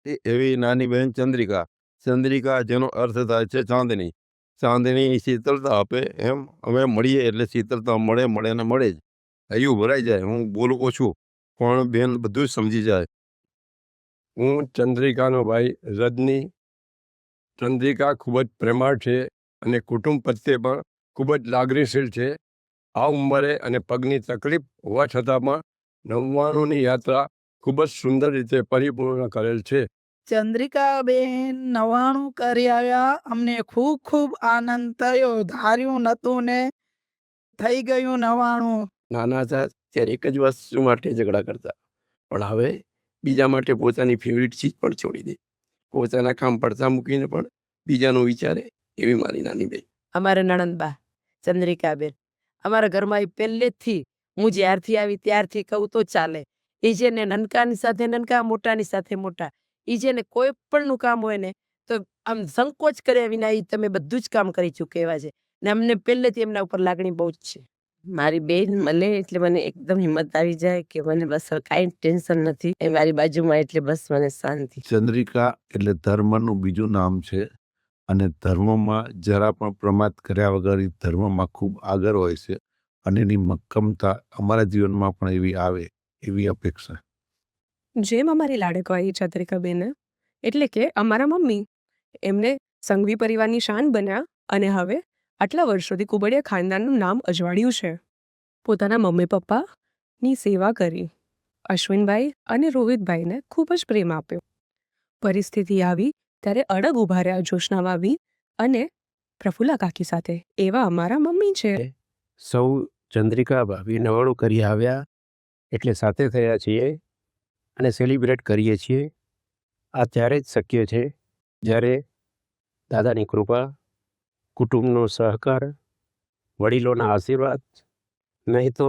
એવી નાની બહેન ચંદ્રિકા. ચંદ્રિકા જેનો અર્થ થાય છે ચાંદની. ચાંદની શીતળતા આપે એમ અમે મળીએ એટલે શીતળતા મળે મળે ને મળે જ. હૈયું ભરાઈ જાય. હું બોલું ઓછું પણ બેન બધું જ સમજી જાય. હું ચંદ્રિકાનો ભાઈ રજની. ચંદ્રિકા ખૂબ જ પ્રેમાળ છે અને કુટુંબ પ્રત્યે પણ ખૂબ જ લાગણીશીલ છે. આ ઉંમરે અને પગની તકલીફ હોવા છતાં પણ 99ની યાત્રા ખૂબ જ સુંદર રીતે પરિપૂર્ણ કરેલ છે. ચંદ્રિકાબેન 99 કરી આવ્યા. અમને ખૂબ ખૂબ આનંદ થયો. ધાર્યું નહોતું ને થઈ ગયું 99. નાના હતા ત્યારે એક જ વસ્તુ માટે ઝઘડા કરતા, પણ હવે બીજા માટે પોતાની ફેવરિટ ચીજ પણ છોડી દે. પોતાના કામ પડતા મૂકીને પણ બીજાનું વિચારે એવી મારી નાની બેન. અમારા નણંદબા ચંદ્રિકાબેન, અમારા ઘરમાં એ પહેલેથી હું જ્યારથી આવી ત્યારથી કહું તો ચાલે. એ છે ને નનકાની સાથે નનકા, મોટાની સાથે મોટા. એ છે ને કોઈ પણનું કામ હોય ને તો આમ સંકોચ કર્યા વિના એ તમે બધું જ કામ કરી ચૂકે એવા છે. ને અમને પહેલેથી એમના ઉપર લાગણી બહુ જ છે. મારી બેન મળે એટલે મને એકદમ હિંમત આવી જાય કે મને બસ કાંઈ ટેન્શન નથી. એ મારી બાજુમાં એટલે બસ મને શાંતિ. ચંદ્રિકા એટલે ધર્મનું બીજું નામ છે અને ધર્મમાં જરા પણ પ્રમાદ કર્યા વગર ધર્મમાં ખૂબ આગળ હોય છે અને એની મક્કમતા અમારા જીવનમાં પણ એવી આવે એવી અપેક્ષા. જેમ અમારી લાડકવાઈ ચંદ્રિકાબેન એટલે કે અમારા મમ્મી એમને સંઘવી પરિવારની શાન બન્યા અને હવે આટલા વર્ષોથી કુબડિયા ખાનદાનનું નામ અજવાળ્યું છે. પોતાના મમ્મી પપ્પાની સેવા કરી અશ્વિનભાઈ અને રોહિતભાઈને ખૂબ જ પ્રેમ આપ્યો. પરિસ્થિતિ આવી ત્યારે અડગ ઊભા રહ્યા જોશના ભાભી અને પ્રફુલ્લા કાકી સાથે. એવા અમારા મમ્મી છે. સૌ ચંદ્રિકા ભાભી 99 કરી આવ્યા એટલે સાથે થયા છીએ અને સેલિબ્રેટ કરીએ છીએ. આ ત્યારે જ શક્ય છે જ્યારે દાદાની કૃપા, કુટુંબનો સહકાર, વડીલોના આશીર્વાદ, નહીં તો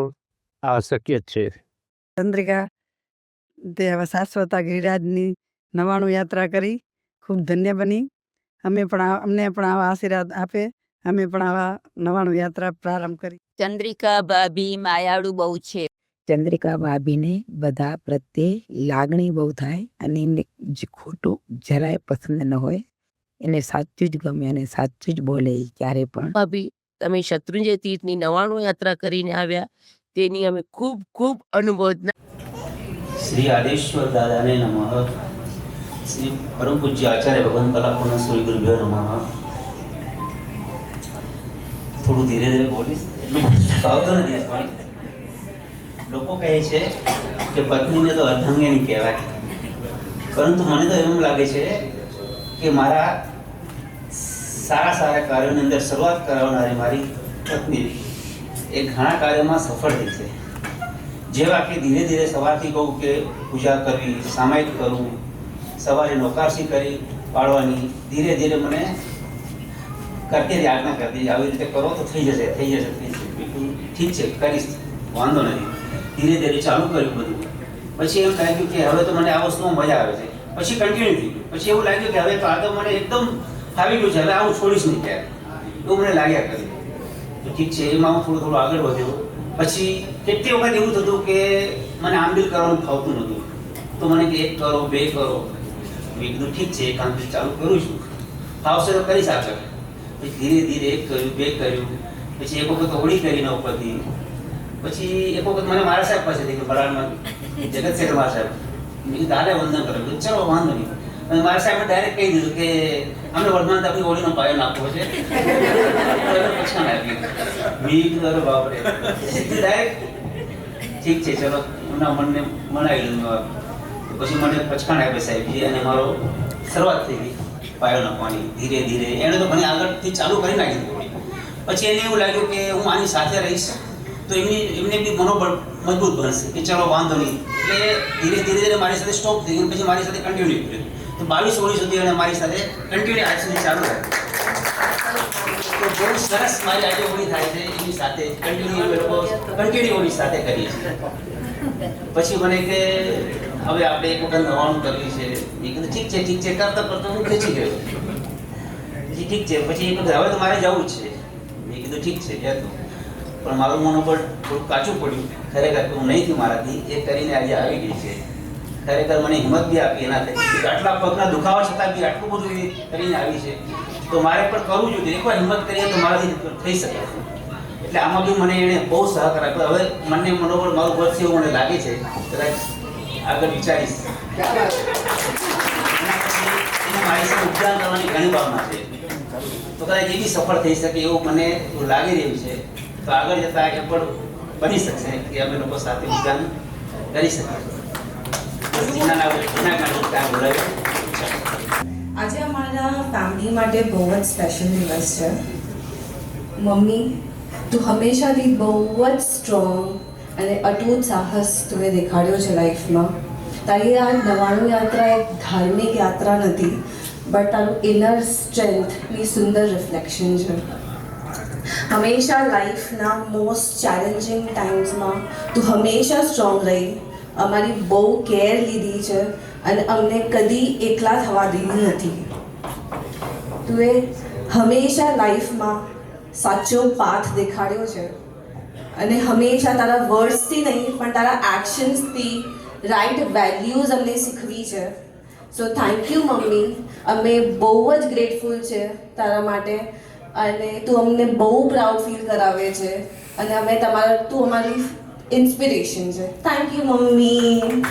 આ અશક્ય જ છે. ચંદ્રિકા તે હવે શાશ્વતા ગિરિરાજની 99 યાત્રા કરી ખૂબ ધન્ય બની. અમને પણ આવા આશીર્વાદ આપે. અમે પણ આવા 99 યાત્રા પ્રારંભ કરી. ચંદ્રિકા ભાભી માયાળુ બહુ છે. ચંદ્રિકા ભાભીને બધા પ્રત્યે લાગણી બહુ થાય અને એને જે ખોટું જરાય પસંદ ન હોય. એને સાચું જ ગમે અને સાચું જ બોલે ક્યારે પણ. ભાભી તમે શત્રુંજય તીર્થની 99 યાત્રા કરીને આવ્યા તેની અમે ખૂબ ખૂબ અનુમોદના. શ્રી આદેશ્વર દાદાને નમઃ. શ્રી પરમ પૂજ્ય આચાર્ય ભગવાન કલાપૂર્ણ શ્રી ગુરુભ્યો નમઃ. થોડું ધીરે ધીરે બોલીશ. આવતો નથી પણ લોકો કહે છે કે પત્નીને તો અર્ધાંગિની કહેવાય, પરંતુ મને તો એમ લાગે છે કે મારા સારા સારા કાર્યોની અંદર શરૂઆત કરાવનારી મારી પત્ની એ ઘણા કાર્યોમાં સફળ થઈ છે. જેવા કે ધીરે ધીરે સવારથી કહું કે પૂજા કરવી, સામાયિક કરવું, સવારે નોકારસી કરી પાડવાની, ધીરે ધીરે મને કરતી હતી, આજ્ઞા કરતી આવી રીતે કરો તો થઈ જશે થઈ જશે થઈ જશે. ઠીક છે કરીશ, વાંધો નથી. ધીરે ધીરે ચાલુ કર્યું બધું. પછી એમ લાગ્યું કે હવે તો મને આ વસ્તુમાં મજા આવે છે. પછી કન્ટિન્યુ થઈ ગયું. પછી એવું લાગ્યું કે હવે તો આ તો મને એકદમ ફાવી ગયું છે, હવે આવું છોડીશ નહીં ક્યારે, એવું મને લાગ્યા કર્યું. તો ઠીક છે, એમાં હું થોડું આગળ વધ્યો. પછી કેટલી વખત એવું થતું કે મને આમદીલ કરવાનું ફાવતું નહોતું, તો મને કે 1 કરો 2 કરો. મેં કીધું ઠીક છે, એક આમદીલ ચાલુ કરું છું, ફાવશે તો કરીશ આગળ. પછી ધીરે ધીરે 1 કર્યું 2 કર્યું. પછી એક વખત હોળી કરીને ઉપરથી. પછી એક વખત મને મારા સાહેબ પાસેથી કે બરાડમાં જગત શેઠ મારા સાહેબ, મેં કીધું દાદા વંદન કરો. ચલો વાંધો નહીં. અને મારા સાહેબે ડાયરેક્ટ કહી દીધું કે અમને વર્ધમાન આપણી હોળીનો પાયો નાખવો છે. પછાણ આપી. મેં કીધું અરે બાપરે, ડાયરેક્ટ ઠીક છે ચલો, એમના મનને મનાવી લીધું. પછી મને પછાણ આપે સાહેબજી અને મારો શરૂઆત થઈ ગઈ પાયો નાખવાની ધીરે ધીરે. એણે તો ઘણી આગળથી ચાલુ કરી નાખી હોળી. પછી એને એવું લાગ્યું કે હું આની સાથે રહીશ તો એમને બી મનોબળ મજબૂત બનશે કે ચલો વાંધો નહીં. એટલે ધીરે ધીરે મારી સાથે સ્ટોપ થઈ ગયું. પછી મારી સાથે કન્ટિન્યુ કર્યું. તો 22 હોળી સુધી અને મારી સાથે કન્ટિન્યુ આજ સુધી ચાલુ રહે. તો બહુ સરસ મારી આજે હોળી થાય છે એની સાથે કન્ટિન્યુ હોળી સાથે કરીએ છીએ. પછી મને કે હવે આપણે એક વખત 99 કરવી છે. મેં કીધું ઠીક છે કરતા કરતા હું ખેંચી ગયો. પછી ઠીક છે, પછી એક વખત હવે તો મારે જવું જ છે. મેં કીધું ઠીક છે જતો. પણ મારું મનોબળ થોડું કાચું પડ્યું ખરેખર, હું નહીં થયું મારાથી. એ કરીને આજે આવી ગઈ છે. ખરેખર મને હિંમત બી આપી એનાથી આટલા પગના દુખાવા છતાં બી આટલું બધું એ કરીને આવી છે તો મારે પણ કરવું જોઈએ. એકવાર હિંમત કરીએ તો મારાથી થઈ શકે. એટલે આમાં બી મને એણે બહુ સહકાર આપ્યો. હવે મને મનોબળ મારું વધશે એવું મને લાગે છે. કદાચ આગળ વિચારીશ. એને મારી સાથે ઉપદાન કરવાની ઘણી ભાવના છે તો કદાચ એ બી સફળ થઈ શકે એવું મને લાગી રહ્યું છે. તો આગળ જતાં એ પણ બની શકશે કે અમે લોકો સાથે ઉપદાન કરી શકીએ. આજે અમારા ફેમિલી માટે બહુ જ સ્પેશિયલ દિવસ છે. મમ્મી, તું હંમેશાથી બહુ જ સ્ટ્રોંગ અને અટૂટ સાહસ તું દેખાડ્યો છે લાઈફમાં. તારી આ 99 યાત્રા એક ધાર્મિક યાત્રા નથી, બટ તારું ઇનર સ્ટ્રેન્થની સુંદર રિફ્લેક્શન છે. હંમેશા લાઈફના મોસ્ટ ચેલેન્જિંગ ટાઈમ્સમાં તું હંમેશા સ્ટ્રોંગ રહી, અમારી બહુ કેર લીધી છે અને અમને કદી એકલા થવા દીધી નથી. તું હંમેશા લાઈફમાં સાચો પાથ દેખાડ્યો છે અને હંમેશા તારા વર્ડ્સથી નહીં પણ તારા એક્શન્સથી રાઈટ વેલ્યુઝ અમને શીખવી છે. So thank you mummy. અમે બહુ જ ગ્રેટફુલ છે તારા માટે અને તું અમને બહુ પ્રાઉડ ફીલ કરાવે છે અને અમે તું અમારી ઇન્સ્પિરેશન છે. Thank you mummy.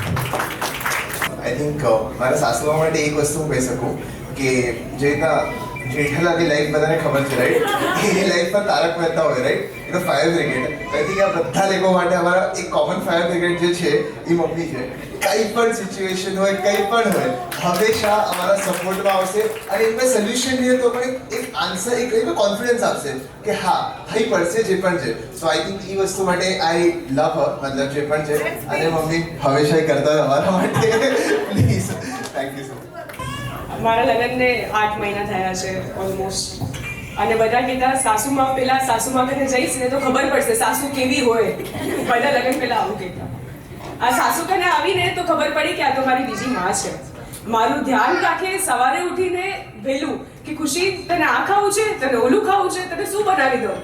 I think મારા સાસુમા માટે એક વસ્તુ હું કહી શકું કે જે રીતના જેઠાલાલની લાઈફ બધાને ખબર છે રાઈટ, એ લાઈફમાં તારક મહેતા હોય રાઈટ, એ તો ફાયર બ્રિગેડ. આઈ થિંક આ બધા લોકો માટે અમારા એક કોમન ફાયર બ્રિગેડ જે છે એ મમ્મી છે. કંઈ પણ સિચ્યુએશન હોય, કંઈ પણ હોય, હંમેશા અમારા સપોર્ટમાં આવશે અને એમને સોલ્યુશન નહીં તો પણ એક આન્સર, એક કોન્ફિડન્સ આપશે કે હા થઈ પડશે જે પણ છે. સો આઈ થિંક એ વસ્તુ માટે આઈ લવ હર, મતલબ જે પણ છે. અને મમ્મી હંમેશા કરતા અમારા માટે please. Thank you so much. મારા લગ્નને 8 મહિના થયા છે ઓલમોસ્ટ, અને બધા કહેતા સાસુમાં પેલા સાસુમાં ઘરે જઈશ ને તો ખબર પડશે સાસુ કેવી હોય. બધા લગ્ન પહેલા આવું કહેતા. આ સાસુ કને આવીને તો ખબર પડી કે આ તો મારી બીજી માં છે. મારું ધ્યાન રાખે સવારે ઉઠીને વહેલું કે ખુશી તને આ ખાવું છે, તને ઓલું ખાવું છે, તને શું બનાવી દઉં.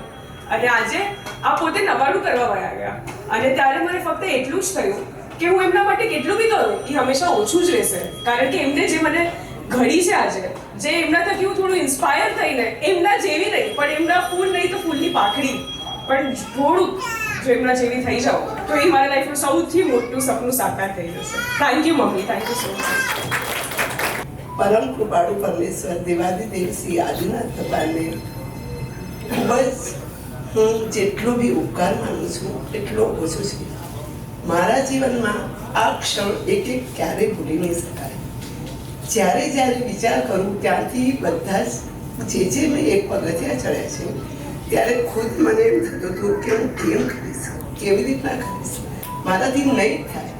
અને આજે આ પોતે નવાડું કરવા વયા ગયા અને ત્યારે મને ફક્ત એટલું જ થયું કે હું એમના માટે કેટલું બી કરું એ હંમેશા ઓછું જ રહેશે. કારણ કે એમને જે મને ઘડી છે આજે, જે એમના થકી હું થોડું ઇન્સ્પાયર થઈને એમના જેવી નહીં પણ એમના ફૂલ નહીં તો ફૂલની પાકડી પણ થોડું જો એમના જેવી થઈ જાઉં તો એ મારા લાઈફનું સૌથી મોટું સપનું સાકાર થઈ જશે. Thank you mummy, thank you so much. પરમ કૃપાળુ પરમેશ્વર દેવાદિદેવ શ્રી આદિનાથ ભગવાનને ખૂબ જ હું જેટલો બી ઉપકાર માનું છું એટલો ઓછો છે. મારા જીવનમાં આ ક્ષણ એક ક્યારેય ભૂલી નહીં શકાય. જ્યારે જ્યારે વિચાર કરું ત્યારથી બધા જ જે મેં એક પગથિયા ચડ્યા છે ત્યારે ખુદ મને એમ થતું હતું કે હું કેમ કરીશ, કેવી રીતના કરીશ, મારાથી નહીં થાય.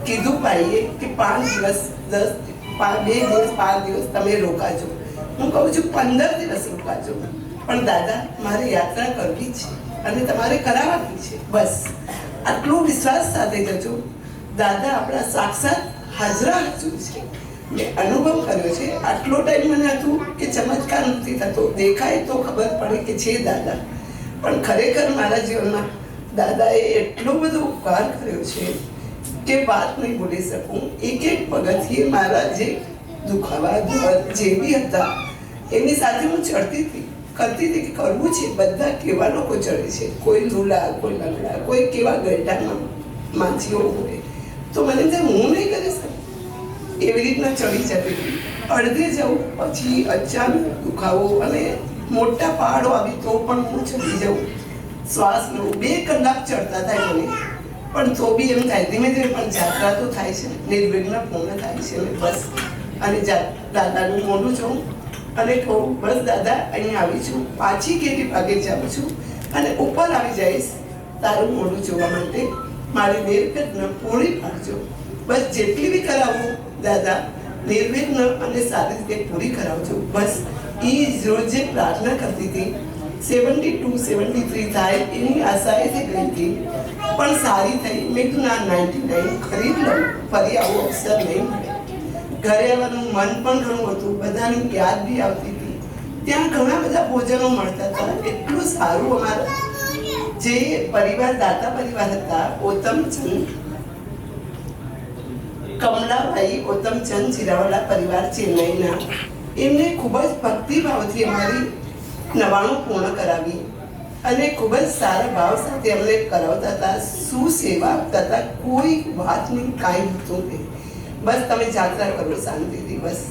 કીધું ભાઈએ કે 5 દિવસ 2 દિવસ 5 દિવસ તમે રોકાજો. હું કહું છું 15 દિવસ રોકાજો, પણ દાદા મારે યાત્રા કરવી છે અને તમારે કરાવવાની છે. બસ આટલો વિશ્વાસ સાથે જજો. દાદા આપણા સાક્ષાત હાજરા હજુર છે. મેં અનુભવ કર્યો છે. આટલો ટાઈમ મને હતું કે ચમત્કાર નથી થતો, દેખાય તો ખબર પડે કે છે દાદા, પણ ખરેખર મારા જીવનમાં દાદાએ એટલો બધો ઉપકાર કર્યો છે કે વાત નહીં ભૂલી શકું. એક પગથિયે મારા જે દુખાવા જે બી હતા એની સાથે હું ચડતી હતી, કરતી હતી કે કરવું છે. બધા કેવા લોકો ચડે છે, કોઈ લૂલા, કોઈ લંગડા, કોઈ કેવા ગઢામાં માછીઓ હોય, તો મને હું નહીં કરી શકું. એવી રીતના ચડી જતી હતી. અડધે જવું પછી અચાનક દુખાવો અને મોટા પહાડો આવી તો પણ હું ચડી જાઉં. શ્વાસ લઉં 2 કલાક ચડતા થાય મને, પણ તો બી એમ થાય ધીમે ધીમે પણ જાત્રા તો થાય છે, નિર્વિઘ્ન પૂર્ણ થાય છે. બસ અને દાદાનું મોઢું જોઉં અને કહું બસ દાદા અહીં આવી છું, પાછી કેવી ભાગે જાઉં છું અને ઉપર આવી જઈશ તારું મોઢું જોવા માટે. મારી નિર્વિઘ્ન પૂરી પાડજો. બસ જેટલી બી કરાવું દાદા નિર્વિઘ્ન અને સારી રીતે પૂરી કરાવજો. બસ એ રોજ જે પ્રાર્થના કરતી હતી 72 73 થાય એની આશાએથી ગઈ હતી, પણ સારી થઈ. મેં કીધું ના 99 ખરીદ લઉં, ફરી આવો અવસર નહીં મળે. ઘરે આવવાનું મન પણ ઘણું હતું, બધાની યાદ બી આવતી હતી. ત્યાં ઘણા બધા ભોજનો મળતા હતા. એટલું સારું અમારા જે પરિવાર દાતા પરિવાર હતા, ઓતમચંદ કમલાભાઈ ગૌતમચંદ જીરાવાલા પરિવાર ચેન્નઈના, એમને ખૂબ જ ભક્તિભાવથી અમારી 99 પૂર્ણ કરાવી અને ખૂબ જ સારા ભાવ સાથે અમને કરાવતા હતા, સુસેવા આપતા હતા, કોઈ વાત નહીં, કાંઈ હતું નહીં, બસ તમે જાત્રા કરો શાંતિથી બસ.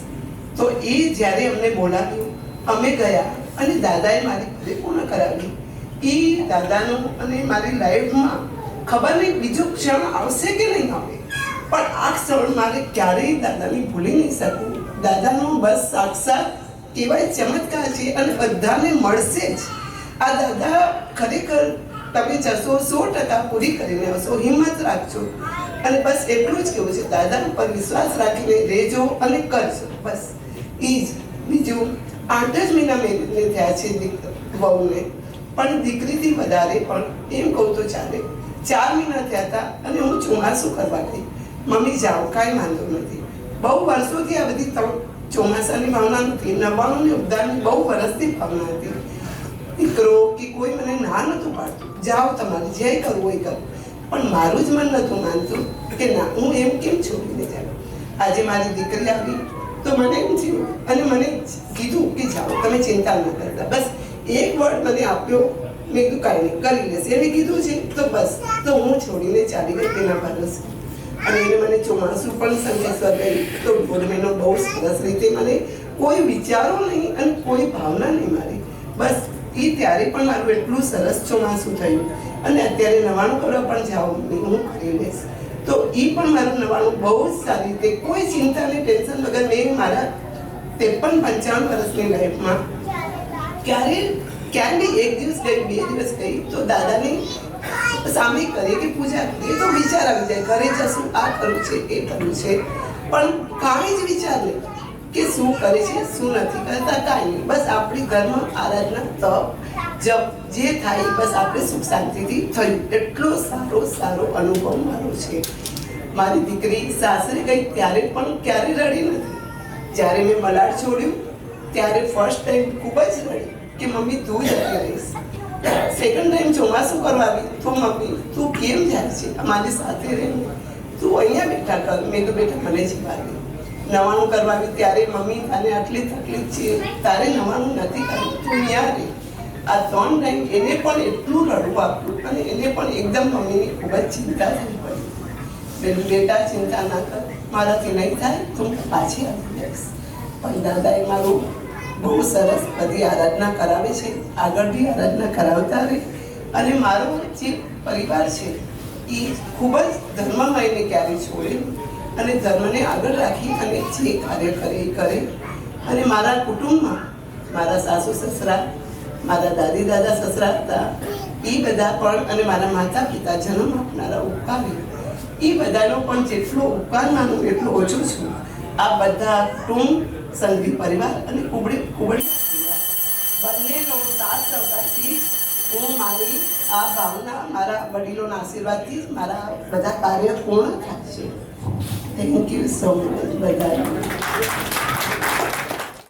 તો એ જ્યારે અમને બોલાવ્યું, અમે ગયા અને દાદાએ મારી ઘરે પૂર્ણ કરાવી. એ દાદાનું અને મારી લાઈફમાં ખબર નહીં બીજો ક્ષણ આવશે કે નહીં આવે, પણ આ ક્ષણ મારે ક્યારેય દાદાની ભૂલી નહીં શકું. દાદાનો બસ સાક્ષાત કહેવાય ચમત્કાર છે અને બધાને મળશે જ. આ દાદા ખરેખર તમે જશો 100% પૂરી કરીને આવશો, હિંમત રાખજો અને બસ એટલું જ કહેવું છે, દાદા ઉપર વિશ્વાસ રાખીને રહેજો અને કરજો બસ. એ જ બીજું 8 જ મહિના મેરેજને થયા છે વહુને, પણ દીકરીથી વધારે પણ એમ કહું તો ચાલે 4 મહિના થયા હતા અને હું ચોમાસું કરવા ગઈ. મમ્મી જાઓ, કાંઈ વાંધો નથી. બહુ વર્ષોથી આ બધી ચોમાસાની ભાવના નથી, 99 ને ઉદ્ધારની બહુ વર્ષથી ભાવના હતી. દીકરો કે કોઈ મને ના નહોતું પાડતું, જાઓ તમારે જે કરવું હોય કરો, પણ મારું જ મન નહોતું માનતું કે ના, હું એમ કેમ છોડીને જાઉં. આજે મારી દીકરી આવી તો મને એમ થયું અને મને કીધું કે જાઓ, તમે ચિંતા ન કરતા. બસ એક વર્ડ મને આપ્યો, મેં કીધું કાંઈ નહીં, કરી લેશે, એને કીધું છે તો બસ. તો હું છોડીને ચાલી ગઈ તેના ભરોસે. અને એને મને ચોમાસું પણ સંકેશ્વર ગઈ તો 1.5 મહિનો બહુ સરસ રીતે મને કોઈ વિચારો નહીં અને કોઈ ભાવના નહીં મારી. બસ એ ત્યારે પણ મારું એટલું સરસ ચોમાસું થયું અને અત્યારે 99 કરવા પણ જાઉં હું કરી લઈશ. તો એ પણ મારું 99 બહુ જ સારી રીતે કોઈ ચિંતા અને ટેન્શન વગર મેં મારા 53-55 વર્ષની લાઈફમાં ક્યાંય બી 1 દિવસ ગઈ, 2 દિવસ ગઈ તો દાદાની સામે કરીએ કે પૂજા કરીએ તો વિચાર આવી જાય, ઘરે જશું, આ કરવું છે, એ કરવું છે, પણ કાંઈ જ વિચાર નહીં કે શું કરે છે, શું નથી કરતા, કાંઈ નહીં. બસ આપણી ઘરમાં આરાધના, તપ, જપ જે થાય બસ આપણે સુખ શાંતિથી થયું. એટલો સારો અનુભવ મારો છે. મારી દીકરી સાસરે ગઈ ત્યારે પણ ક્યારે રડી નથી. જ્યારે મેં મલાડ છોડ્યું ત્યારે ફર્સ્ટ ટાઈમ ખૂબ જ રડી કે મમ્મી તું જતી રહીશ. સેકન્ડ ટાઈમ ચોમાસું કરવા આવી તો મમ્મી તું કેમ જાય છે, અમારી સાથે રહીને તું અહીંયા બેઠા કર. મેં તો બેટા મને જીવા દે. 99 કરવા આવી ત્યારે મમ્મી તને આટલી તકલીફ છે, તારે 99 નથી કરવું, તું અહીંયા રહે. આ 3 ટાઈમ એને પણ એટલું રડવું આપ્યું અને એને પણ એકદમ મમ્મીની ખૂબ જ ચિંતા થઈ પડી. બેટા ચિંતા ના કર, મારાથી નહીં થાય તો હું પાછી આવી જઈશ. પણ દાદાએ મારું બહુ સરસ બધી આરાધના કરાવે છે, આગળ બી આરાધના કરાવતા રહે. અને મારો જે પરિવાર છે એ ખૂબ જ ધર્મમાં એને ક્યારેય છોડે અને ધર્મને આગળ રાખી અને જે કાર્ય કરે એ કરે. અને મારા કુટુંબમાં મારા સાસુ સસરા, મારા દાદી દાદા સસરા હતા એ બધા પણ, અને મારા માતા પિતા જન્મ આપનારા ઉપકારી, એ બધાનો પણ જેટલો ઉપકાર માનું એટલો ઓછો છું. આ બધા કુટુંબ, સંઘી પરિવાર અને કુબડી બંનેનો સાથ સહકારથી હું મારી આ ભાવના મારા વડીલોના આશીર્વાદથી મારા બધા કાર્ય પૂર્ણ થાય છે. થેન્ક યુ સો મચ બધા.